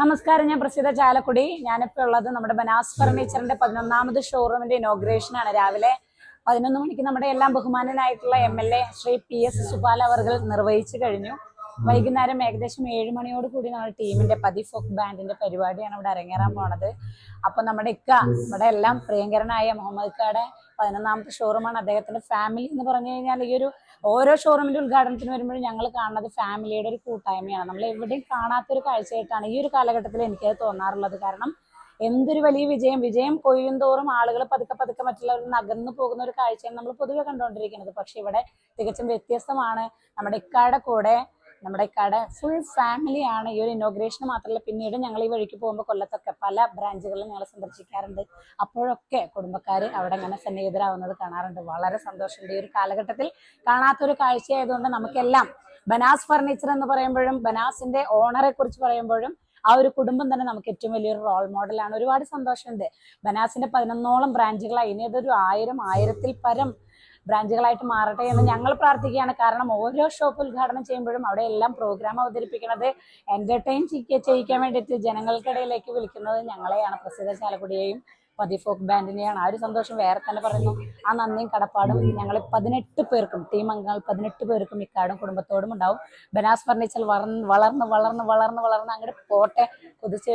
നമസ്കാരം, ഞാൻ പ്രസിദ്ധ ചാലക്കുടി. ഞാനിപ്പോൾ ഉള്ളത് നമ്മുടെ ബനാസ് ഫർണിച്ചറിന്റെ 11ാമത് ഷോറൂമിന്റെ ഇനോഗ്രേഷൻ ആണ്. രാവിലെ 11 മണിക്ക് നമ്മുടെ എല്ലാം ബഹുമാനനായിട്ടുള്ള MLA ശ്രീ PS സുബാല അവർ നിർവഹിച്ചു കഴിഞ്ഞു. വൈകുന്നേരം ഏകദേശം 7 മണിയോട് കൂടി നമ്മുടെ ടീമിന്റെ പതിഫോക്ക് ബാൻഡിന്റെ പരിപാടിയാണ് ഇവിടെ അരങ്ങേറാൻ പോണത്. അപ്പൊ നമ്മുടെ എല്ലാം പ്രിയങ്കരനായ മുഹമ്മദ് ഇക്കയുടെ 11ാമത്തെ ഷോറൂമാണ്. അദ്ദേഹത്തിന്റെ ഫാമിലി എന്ന് പറഞ്ഞു കഴിഞ്ഞാൽ ഈ ഒരു ഓരോ ഷോറൂമിന്റെ ഉദ്ഘാടനത്തിന് വരുമ്പോഴും ഞങ്ങൾ കാണുന്നത് ഫാമിലിയുടെ ഒരു കൂട്ടായ്മയാണ്. നമ്മൾ എവിടെയും കാണാത്തൊരു കാഴ്ചയായിട്ടാണ് ഈ ഒരു കാലഘട്ടത്തിൽ എനിക്കത് തോന്നാറുള്ളത്. കാരണം എന്തൊരു വലിയ വിജയം കൊയ്യും തോറും ആളുകൾ പതുക്കെ മറ്റുള്ളവരിൽ നിന്ന് അകന്നു പോകുന്ന ഒരു കാഴ്ചയാണ് നമ്മൾ പൊതുവെ കണ്ടുകൊണ്ടിരിക്കുന്നത്. പക്ഷെ ഇവിടെ തികച്ചും വ്യത്യസ്തമാണ്. നമ്മുടെ ഇക്കാടെ ഫുൾ ഫാമിലിയാണ്. ഈ ഒരു ഇനോഗ്രേഷൻ മാത്രമല്ല, പിന്നീട് ഞങ്ങൾ ഈ വഴിക്ക് പോകുമ്പോൾ കൊല്ലത്തൊക്കെ പല ബ്രാഞ്ചുകളിലും ഞങ്ങൾ സന്ദർശിക്കാറുണ്ട്. അപ്പോഴൊക്കെ കുടുംബക്കാർ അവിടെ അങ്ങനെ സന്നിഹിതരാകുന്നത് കാണാറുണ്ട്. വളരെ സന്തോഷമുണ്ട്. ഈ ഒരു കാലഘട്ടത്തിൽ കാണാത്തൊരു കാഴ്ചയായതുകൊണ്ട് നമുക്കെല്ലാം ബനാസ് ഫർണിച്ചർ എന്ന് പറയുമ്പോഴും ബനാസിന്റെ ഓണറെ കുറിച്ച് പറയുമ്പോഴും ആ ഒരു കുടുംബം തന്നെ നമുക്ക് ഏറ്റവും വലിയൊരു റോൾ മോഡലാണ്. ഒരുപാട് സന്തോഷമുണ്ട്. ബനാസിന്റെ 11ഓളം ബ്രാഞ്ചുകളായി. ഇനി അതൊരു 1000-1000-ൽ പരം ബ്രാഞ്ചുകളായിട്ട് മാറട്ടെ എന്ന് ഞങ്ങൾ പ്രാർത്ഥിക്കുകയാണ്. കാരണം ഓരോ ഷോപ്പ് ഉദ്ഘാടനം ചെയ്യുമ്പോഴും അവിടെ എല്ലാം പ്രോഗ്രാം അവതരിപ്പിക്കുന്നത് എന്റർടൈൻ ചെയ്യിക്കാൻ വേണ്ടിയിട്ട് ജനങ്ങൾക്കിടയിലേക്ക് വിളിക്കുന്നത് ഞങ്ങളെയാണ്, പ്രസിദ്ധ ചാലക്കുടിയെയും പതിഫോക്ക് ബാൻഡിനെയാണ്. ആ ഒരു സന്തോഷം വേറെ തന്നെ പറയുന്നു. ആ നന്ദിയും കടപ്പാടും ഞങ്ങൾ 18 പേർക്കും, ടീം അംഗങ്ങൾ 18 പേർക്കും ഇക്കാടും കുടുംബത്തോടും ഉണ്ടാവും. ബനാസ് ഫർണിച്ചർ വളർന്ന് അങ്ങോട്ട് പോട്ടെ, കുതിച്ച്